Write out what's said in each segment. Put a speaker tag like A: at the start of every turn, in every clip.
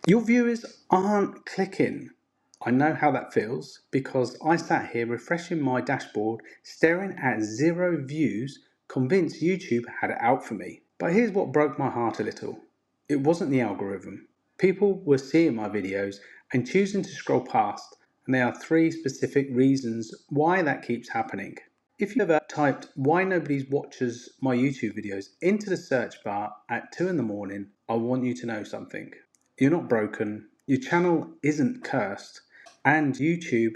A: Your viewers aren't clicking. I know how that feels because I sat here refreshing my dashboard, staring at 0 views, convinced YouTube had it out for me. But here's what broke my heart a little. It wasn't the algorithm. People were seeing my videos and choosing to scroll past, and there are 3 specific reasons why that keeps happening. If you ever typed why nobody watches my YouTube videos into the search bar at 2 in the morning, I want you to know something. You're not broken, your channel isn't cursed, and YouTube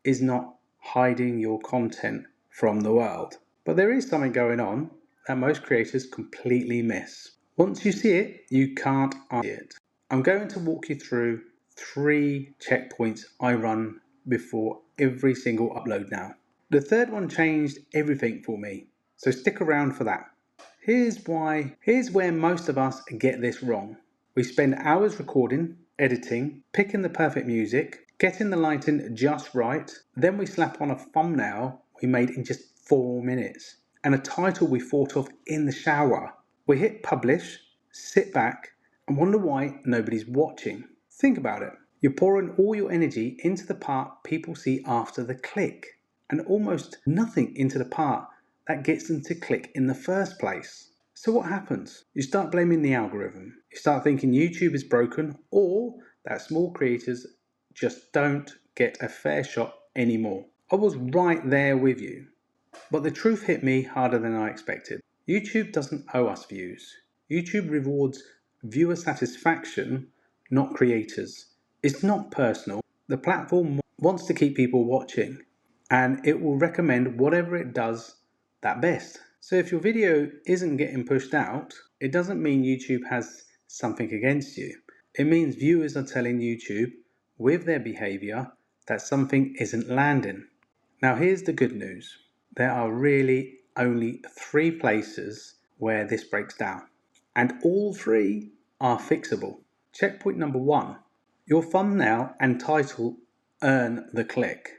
A: is not hiding your content from the world. But there is something going on that most creators completely miss. Once you see it, you can't unsee it. I'm going to walk you through 3 checkpoints I run before every single upload now. The third one changed everything for me, so stick around for that. Here's where most of us get this wrong. We spend hours recording, editing, picking the perfect music, getting the lighting just right, then we slap on a thumbnail we made in just 4 minutes, and a title we thought of in the shower. We hit publish, sit back, and wonder why nobody's watching. Think about it. You're pouring all your energy into the part people see after the click, and almost nothing into the part that gets them to click in the first place. So what happens? You start blaming the algorithm. You start thinking YouTube is broken or that small creators just don't get a fair shot anymore. I was right there with you. But the truth hit me harder than I expected. YouTube doesn't owe us views. YouTube rewards viewer satisfaction, not creators. It's not personal. The platform wants to keep people watching, and it will recommend whatever it does that best. So if your video isn't getting pushed out, it doesn't mean YouTube has something against you. It means viewers are telling YouTube with their behavior that something isn't landing. Now here's the good news. There are really only 3 places where this breaks down, and all 3 are fixable. Checkpoint number 1. Your thumbnail and title earn the click.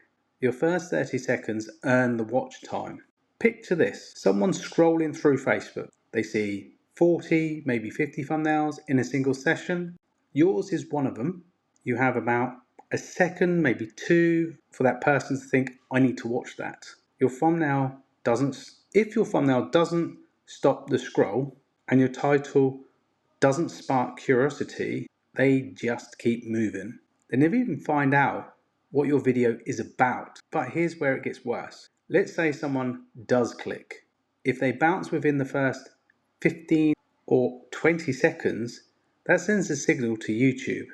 A: Your first 30 seconds earn the watch time. Picture this. Someone scrolling through Facebook. They see 40, maybe 50 thumbnails in a single session. Yours is one of them. You have about a second, maybe 2, for that person to think, I need to watch that. If your thumbnail doesn't stop the scroll and your title doesn't spark curiosity, they just keep moving. They never even find out what your video is about. But here's where it gets worse. Let's say someone does click. If they bounce within the first 15 or 20 seconds, that sends a signal to YouTube.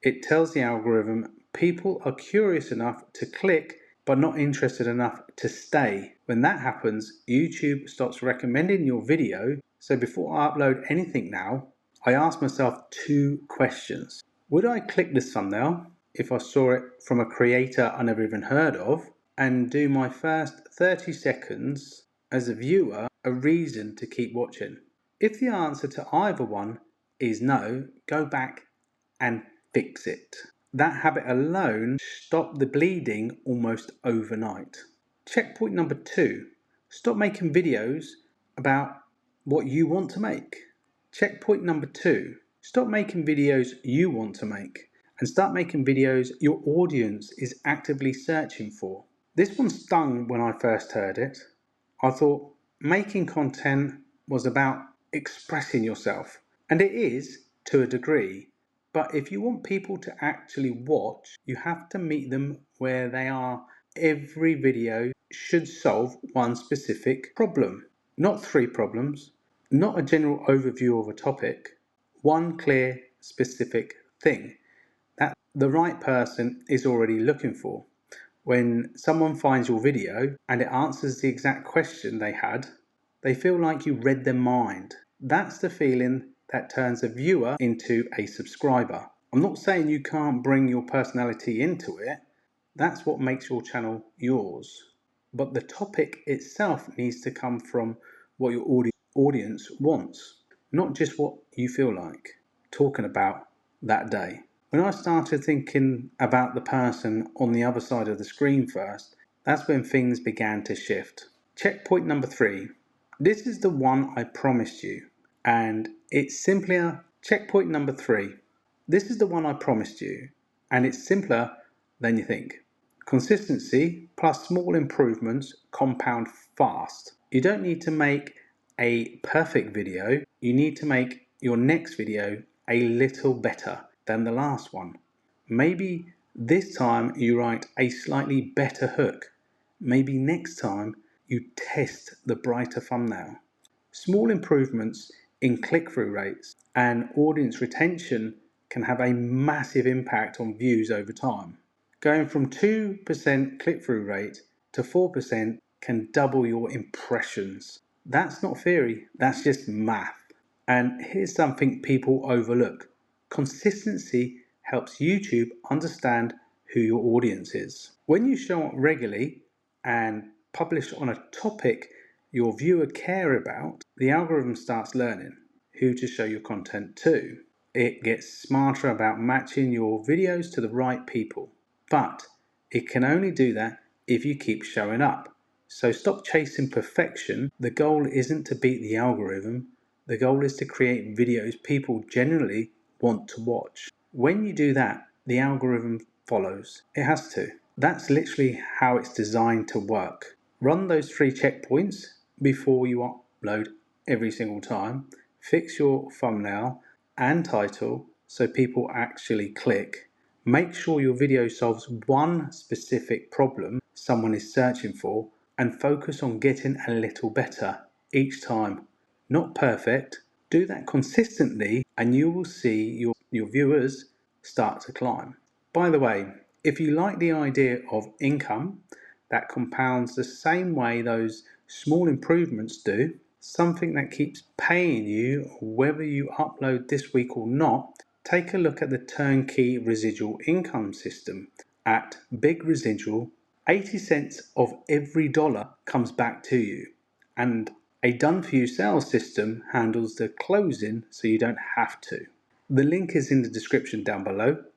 A: It tells the algorithm people are curious enough to click but not interested enough to stay. When that happens, YouTube stops recommending your video. So before I upload anything now, I ask myself 2 questions. Would I click this thumbnail if I saw it from a creator I never even heard of? And do my first 30 seconds as a viewer a reason to keep watching? If the answer to either one is no, go back and fix it. That habit alone stopped the bleeding almost overnight. Checkpoint number 2. Stop making videos about what you want to make. Checkpoint number 2. Stop making videos you want to make and start making videos your audience is actively searching for. This one stung when I first heard it. I thought making content was about expressing yourself, and it is to a degree. But if you want people to actually watch, you have to meet them where they are. Every video should solve one specific problem, not 3 problems, not a general overview of a topic, one clear, specific thing that the right person is already looking for. When someone finds your video and it answers the exact question they had, they feel like you read their mind. That's the feeling that turns a viewer into a subscriber. I'm not saying you can't bring your personality into it. That's what makes your channel yours. But the topic itself needs to come from what your audience wants, not just what you feel like talking about that day. When I started thinking about the person on the other side of the screen first, that's when things began to shift. Checkpoint number 3. This is the one I promised you, and it's simpler. Checkpoint number 3. This is the one I promised you, and it's simpler than you think. Consistency plus small improvements compound fast. You don't need to make a perfect video, you need to make your next video a little better than the last one. Maybe this time you write a slightly better hook. Maybe next time you test the brighter thumbnail. Small improvements in click-through rates and audience retention can have a massive impact on views over time. Going from 2% click-through rate to 4% can double your impressions. That's not theory, that's just math. And here's something people overlook. Consistency helps YouTube understand who your audience is. When you show up regularly and publish on a topic your viewer care about, the algorithm starts learning who to show your content to. It gets smarter about matching your videos to the right people. But it can only do that if you keep showing up. So stop chasing perfection. The goal isn't to beat the algorithm. The goal is to create videos people generally want to watch. When you do that, the algorithm follows. It has to. That's literally how it's designed to work. Run those 3 checkpoints before you upload every single time. Fix your thumbnail and title so people actually click. Make sure your video solves one specific problem someone is searching for and focus on getting a little better each time. Not perfect. Do that consistently and you will see your viewers start to climb. By the way, if you like the idea of income that compounds the same way those small improvements do, something that keeps paying you whether you upload this week or not, take a look at the turnkey residual income system. At Big Residual, 80 cents of every dollar comes back to you, and a done-for-you sales system handles the closing so you don't have to. The link is in the description down below.